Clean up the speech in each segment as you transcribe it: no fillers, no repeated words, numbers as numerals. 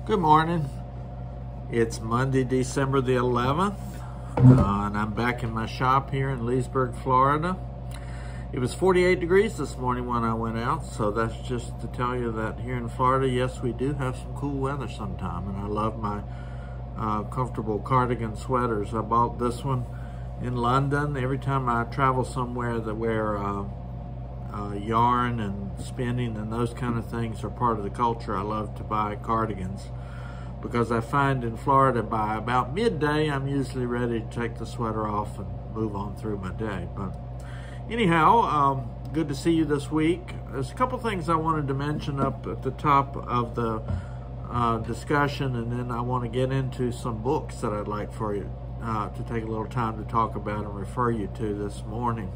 Good morning. It's Monday, December the 11th, and I'm back in my shop here in Leesburg, Florida. It was 48 degrees this morning when I went out, so that's just to tell you that here in Florida, yes, we do have some cool weather sometime, and I love my comfortable cardigan sweaters. I bought this one in London. Every time I travel somewhere that wear yarn and spinning and those kind of things are part of the culture, I love to buy cardigans, because I find in Florida by about midday I'm usually ready to take the sweater off and move on through my day. But anyhow, good to see you this week. There's a couple things I wanted to mention up at the top of the discussion, and then I want to get into some books that I'd like for you to take a little time to talk about and refer you to this morning.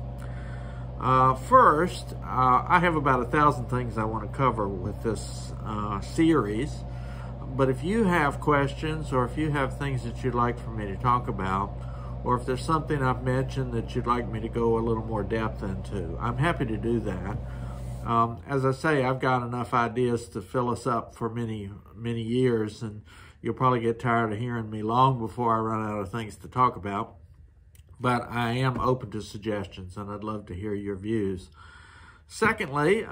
First, I have about 1,000 things I want to cover with this series, but if you have questions or if you have things that you'd like for me to talk about, or if there's something I've mentioned that you'd like me to go a little more depth into, I'm happy to do that. As I say, I've got enough ideas to fill us up for many, many years, and you'll probably get tired of hearing me long before I run out of things to talk about. But I am open to suggestions, and I'd love to hear your views. Secondly,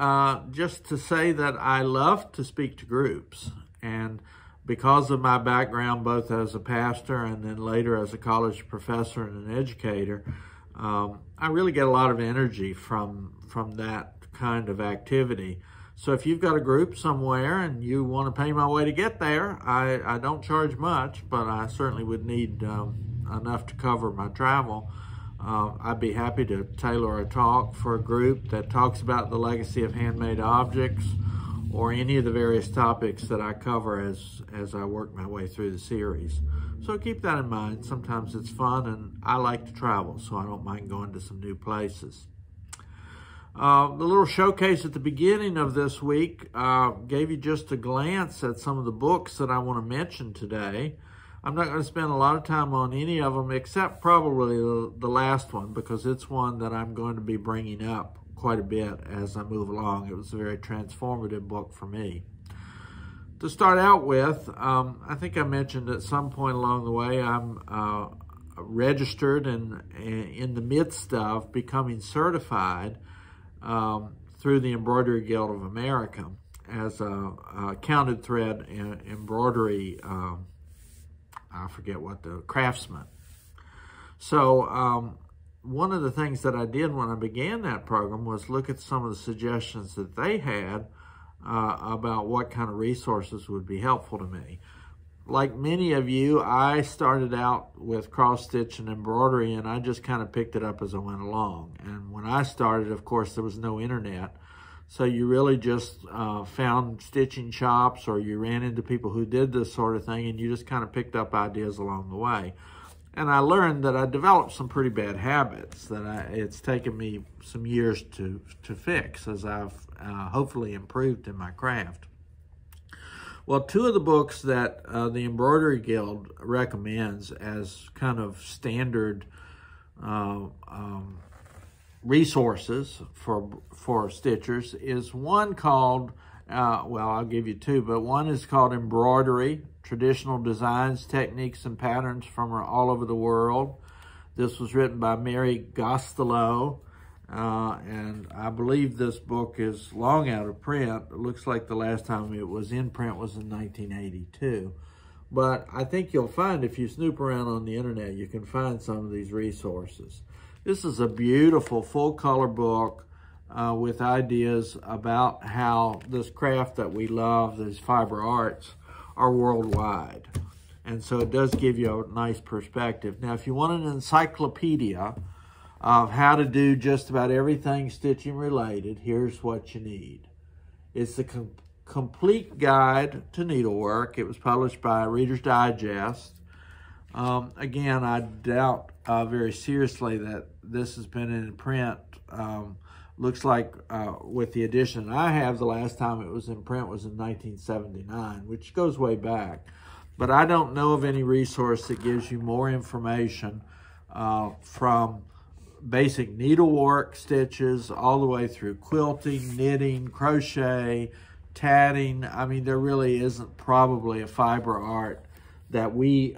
just to say that I love to speak to groups, and because of my background, both as a pastor and then later as a college professor and an educator, I really get a lot of energy from that kind of activity. So if you've got a group somewhere and you want to pay my way to get there, I don't charge much, but I certainly would need enough to cover my travel. I'd be happy to tailor a talk for a group that talks about the legacy of handmade objects or any of the various topics that I cover as I work my way through the series. So keep that in mind. Sometimes it's fun, and I like to travel, so I don't mind going to some new places. The little showcase at the beginning of this week gave you just a glance at some of the books that I want to mention today. I'm not going to spend a lot of time on any of them except probably the last one, because it's one that I'm going to be bringing up quite a bit as I move along. It was a very transformative book for me. To start out with, I think I mentioned at some point along the way, I'm registered and in the midst of becoming certified through the Embroidery Guild of America as a counted thread embroidery I forget what the craftsman. So one of the things that I did when I began that program was look at some of the suggestions that they had about what kind of resources would be helpful to me. Like many of you, I started out with cross-stitch and embroidery, and I just kind of picked it up as I went along. And when I started, of course, there was no internet. So you really just found stitching shops, or you ran into people who did this sort of thing, and you just kind of picked up ideas along the way. And I learned that I developed some pretty bad habits that it's taken me some years to fix as I've hopefully improved in my craft. Well, two of the books that the Embroidery Guild recommends as kind of standard resources for stitchers is one called, well, I'll give you two, but one is called Embroidery, Traditional Designs, Techniques, and Patterns from all over the world. This was written by Mary Gostelow, and I believe this book is long out of print. It looks like the last time it was in print was in 1982. But I think you'll find, if you snoop around on the internet, you can find some of these resources. This is a beautiful full-color book with ideas about how this craft that we love, these fiber arts, are worldwide. And so it does give you a nice perspective. Now, if you want an encyclopedia of how to do just about everything stitching related, here's what you need. It's the complete guide to needlework. It was published by Reader's Digest. Again, I doubt very seriously that this has been in print. Looks like with the edition I have, the last time it was in print was in 1979, which goes way back. But I don't know of any resource that gives you more information from basic needlework stitches all the way through quilting, knitting, crochet, tatting. I mean, there really isn't probably a fiber art that we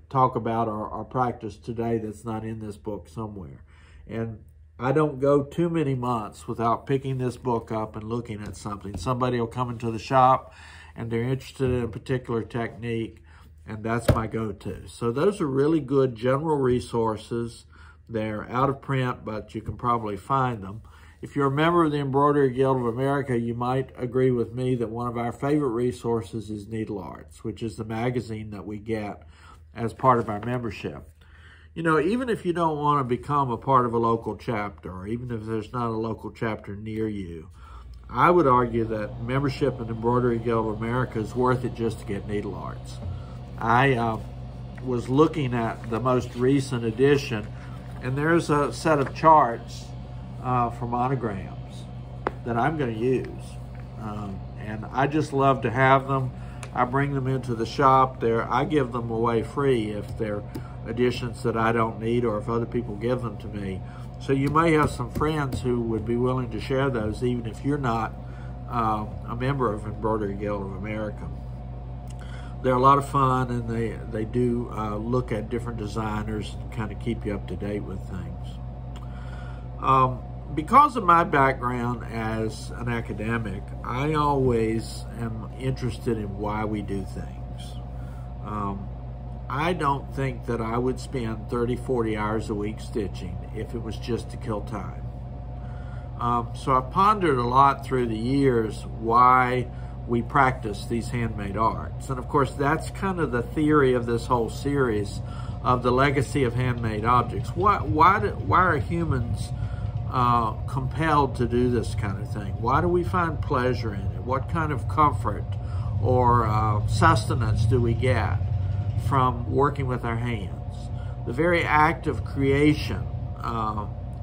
talk about or practice today that's not in this book somewhere. And I don't go too many months without picking this book up and looking at something. Somebody will come into the shop and they're interested in a particular technique, and that's my go-to. So those are really good general resources. They're out of print, but you can probably find them. If you're a member of the Embroidery Guild of America, you might agree with me that one of our favorite resources is Needle Arts, which is the magazine that we get as part of our membership. You know, even if you don't want to become a part of a local chapter, or even if there's not a local chapter near you, I would argue that membership in the Embroidery Guild of America is worth it just to get Needle Arts. I was looking at the most recent edition, and there's a set of charts for monograms that I'm going to use. And I just love to have them. I bring them into the shop. I give them away free if they're editions that I don't need or if other people give them to me. So you may have some friends who would be willing to share those even if you're not a member of Embroidery Guild of America. They're a lot of fun, and they do look at different designers and kind of keep you up to date with things. Because of my background as an academic, I always am interested in why we do things. I don't think that I would spend 30, 40 hours a week stitching if it was just to kill time. So I pondered a lot through the years why we practice these handmade arts. And of course, that's kind of the theory of this whole series of the legacy of handmade objects. Why are humans compelled to do this kind of thing? Why do we find pleasure in it? What kind of comfort or sustenance do we get from working with our hands? The very act of creation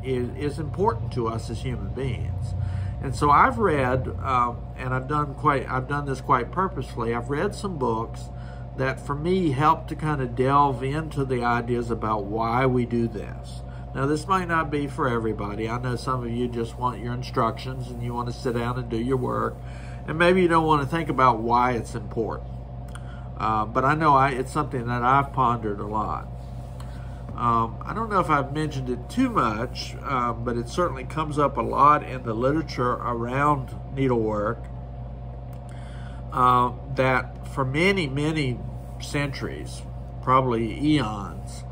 is important to us as human beings. And so I've read, and I've done this quite purposefully, I've read some books that for me help to kind of delve into the ideas about why we do this. Now, this might not be for everybody. I know some of you just want your instructions and you want to sit down and do your work, and maybe you don't want to think about why it's important. But I know it's something that I've pondered a lot. I don't know if I've mentioned it too much, but it certainly comes up a lot in the literature around needlework, that for many, many centuries, probably eons,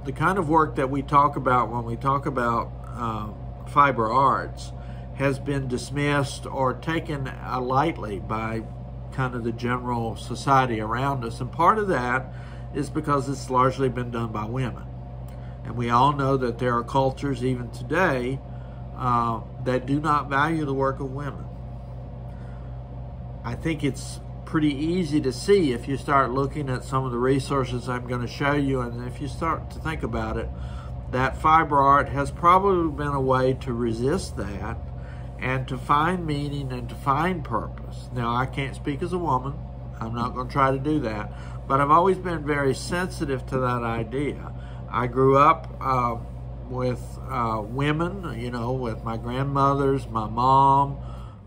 the kind of work that we talk about when we talk about fiber arts has been dismissed or taken lightly by kind of the general society around us. And part of that is because it's largely been done by women. And we all know that there are cultures even today that do not value the work of women. I think it's pretty easy to see if you start looking at some of the resources I'm going to show you, and if you start to think about it, that fiber art has probably been a way to resist that and to find meaning and to find purpose. Now, I can't speak as a woman. I'm not going to try to do that. But I've always been very sensitive to that idea. I grew up with women, you know, with my grandmothers, my mom.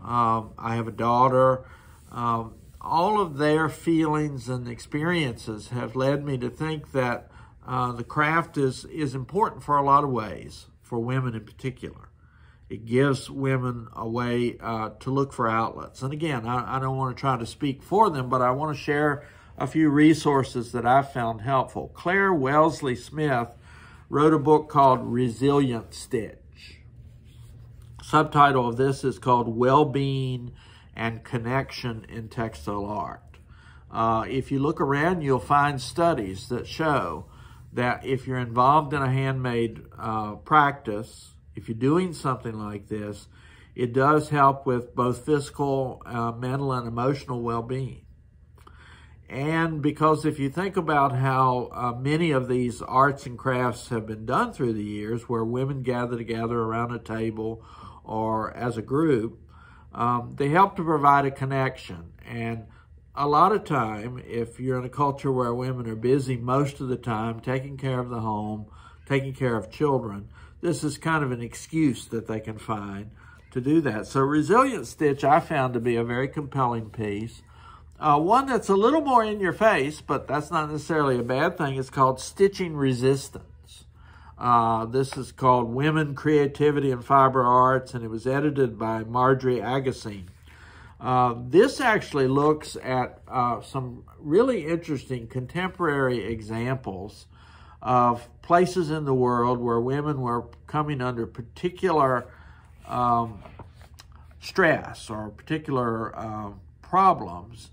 I have a daughter. All of their feelings and experiences have led me to think that the craft is important for a lot of ways, for women in particular. It gives women a way to look for outlets. And again, I don't want to try to speak for them, but I want to share a few resources that I've found helpful. Claire Wellesley Smith wrote a book called Resilient Stitch. Subtitle of this is called Well-Being and Connection in Textile Art. If you look around, you'll find studies that show that if you're involved in a handmade practice, if you're doing something like this, it does help with both physical, mental, and emotional well-being. And because if you think about how many of these arts and crafts have been done through the years, where women gather together around a table or as a group, they help to provide a connection. And a lot of time, if you're in a culture where women are busy most of the time taking care of the home, taking care of children, this is kind of an excuse that they can find to do that. So Resilient Stitch I found to be a very compelling piece. One that's a little more in your face, but that's not necessarily a bad thing, is called Stitching Resistance. This is called Women, Creativity, and Fiber Arts, and it was edited by Marjorie Agassi. This actually looks at some really interesting contemporary examples of places in the world where women were coming under particular stress or particular problems,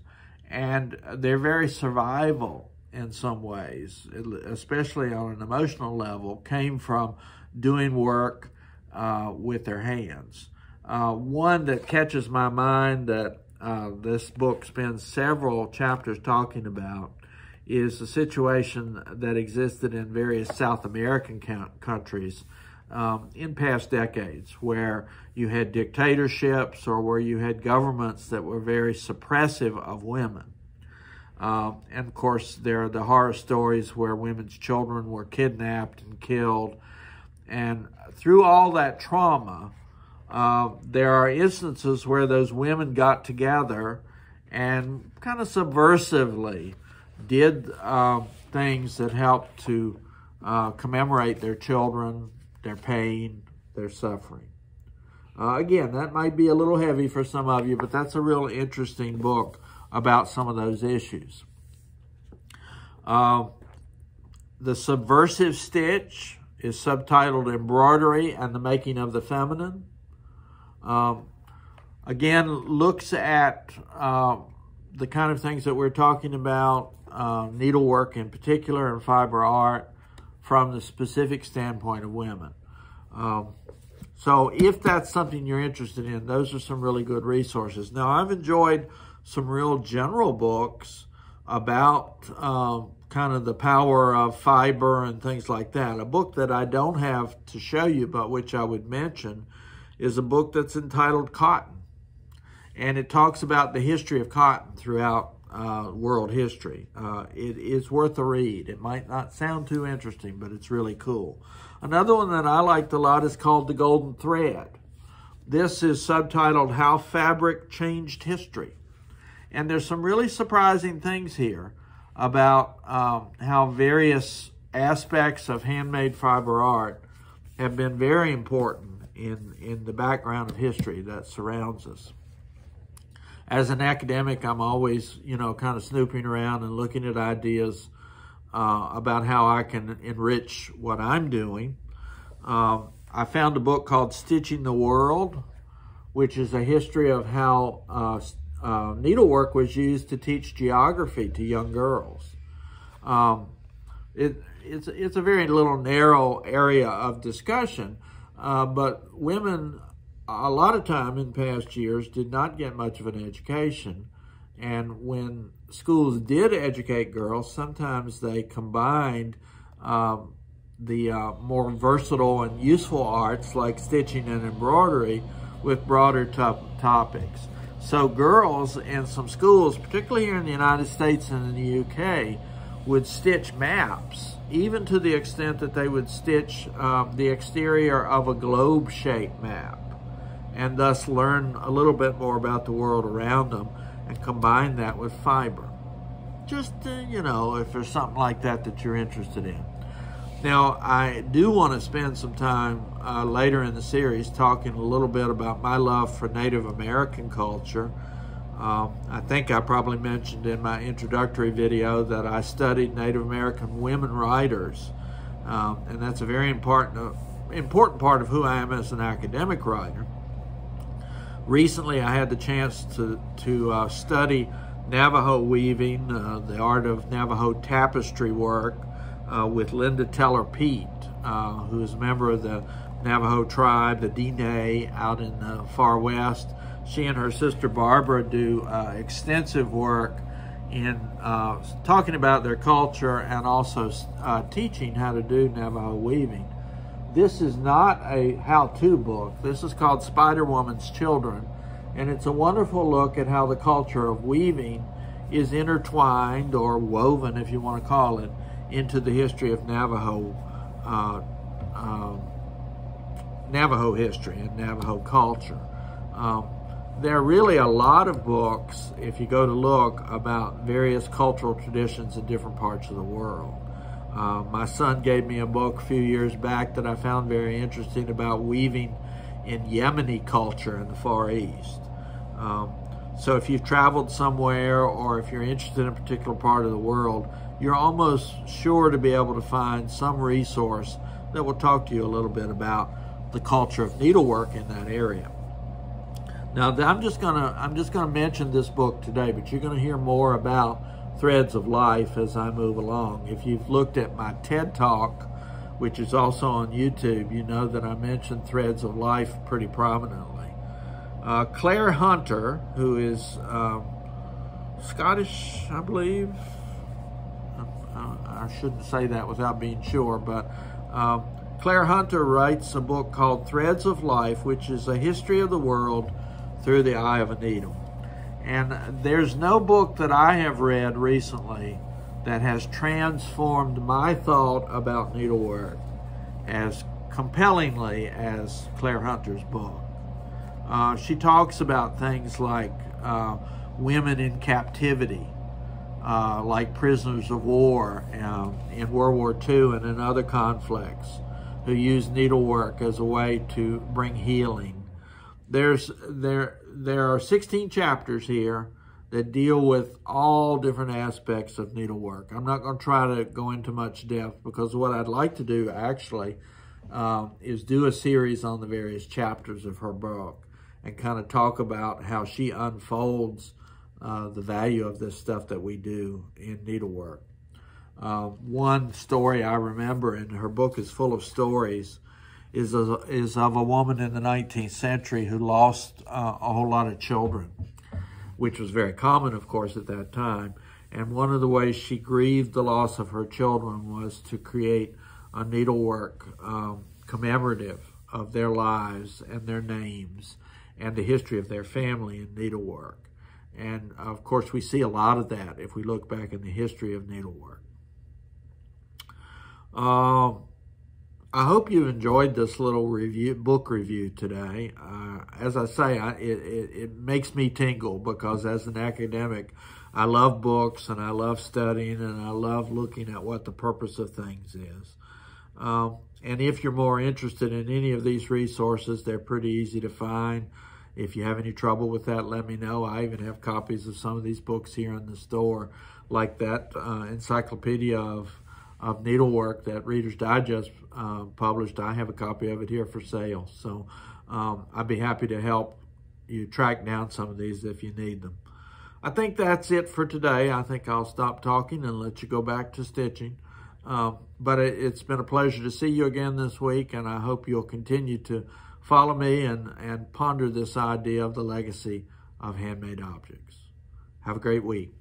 and their very survival in some ways, especially on an emotional level, came from doing work with their hands. One that catches my mind that this book spends several chapters talking about is the situation that existed in various South American countries in past decades, where you had dictatorships or where you had governments that were very suppressive of women. And of course, there are the horror stories where women's children were kidnapped and killed. And through all that trauma, there are instances where those women got together and kind of subversively did things that helped to commemorate their children, their pain, their suffering. Again, that might be a little heavy for some of you, but that's a real interesting book about some of those issues. The Subversive Stitch is subtitled Embroidery and the Making of the Feminine. Again, looks at the kind of things that we're talking about, needlework in particular and fiber art, from the specific standpoint of women. So if that's something you're interested in, those are some really good resources. Now, I've enjoyed some real general books about kind of the power of fiber and things like that. A book that I don't have to show you, but which I would mention, is a book that's entitled Cotton. And it talks about the history of cotton throughout world history. It is worth a read. It might not sound too interesting, but it's really cool. Another one that I liked a lot is called The Golden Thread. This is subtitled How Fabric Changed History. And there's some really surprising things here about how various aspects of handmade fiber art have been very important in the background of history that surrounds us. As an academic, I'm always, kind of snooping around and looking at ideas about how I can enrich what I'm doing. I found a book called Stitching the World, which is a history of how needlework was used to teach geography to young girls. It's a very little narrow area of discussion, but women, a lot of time in past years, did not get much of an education. And when schools did educate girls, sometimes they combined the more versatile and useful arts like stitching and embroidery with broader topics. So girls in some schools, particularly here in the United States and in the UK, would stitch maps, even to the extent that they would stitch the exterior of a globe-shaped map, and thus learn a little bit more about the world around them and combine that with fiber. Just, if there's something like that you're interested in. Now, I do want to spend some time later in the series talking a little bit about my love for Native American culture. I think I probably mentioned in my introductory video that I studied Native American women writers, and that's a very important part of who I am as an academic writer. Recently, I had the chance to study Navajo weaving, the art of Navajo tapestry work, with Linda Teller Pete, who is a member of the Navajo tribe, the Diné, out in the far west. She and her sister Barbara do extensive work in talking about their culture and also teaching how to do Navajo weaving. This is not a how-to book. This is called Spider Woman's Children, and it's a wonderful look at how the culture of weaving is intertwined, or woven if you want to call it, into the history of Navajo Navajo history and Navajo culture. There are really a lot of books, if you go to look, about various cultural traditions in different parts of the world. My son gave me a book a few years back that I found very interesting about weaving in Yemeni culture in the Far East. So if you've traveled somewhere or if you're interested in a particular part of the world, you're almost sure to be able to find some resource that will talk to you a little bit about the culture of needlework in that area. Now, I'm just gonna mention this book today, but you're gonna hear more about Threads of Life as I move along. If you've looked at my TED Talk, which is also on YouTube, you know that I mentioned Threads of Life pretty prominently. Claire Hunter, who is Scottish, I believe. I shouldn't say that without being sure, but Claire Hunter writes a book called Threads of Life, which is a history of the world through the eye of a needle. And there's no book that I have read recently that has transformed my thought about needlework as compellingly as Claire Hunter's book. She talks about things like women in captivity, like prisoners of war in World War II and in other conflicts, who use needlework as a way to bring healing. There are 16 chapters here that deal with all different aspects of needlework. I'm not going to try to go into much depth because what I'd like to do actually is do a series on the various chapters of her book and kind of talk about how she unfolds the value of this stuff that we do in needlework. One story I remember, and her book is full of stories, is of a woman in the 19th century who lost a whole lot of children, which was very common, of course, at that time. And one of the ways she grieved the loss of her children was to create a needlework commemorative of their lives and their names and the history of their family in needlework. And of course, we see a lot of that if we look back in the history of needlework. I hope you enjoyed this little book review today. As I say, it makes me tingle because as an academic, I love books and I love studying and I love looking at what the purpose of things is. And if you're more interested in any of these resources, they're pretty easy to find. If you have any trouble with that, let me know. I even have copies of some of these books here in the store, like that encyclopedia of needlework that Reader's Digest published. I have a copy of it here for sale. So I'd be happy to help you track down some of these if you need them. I think that's it for today. I think I'll stop talking and let you go back to stitching. But it's been a pleasure to see you again this week, and I hope you'll continue to follow me and ponder this idea of the legacy of handmade objects. Have a great week.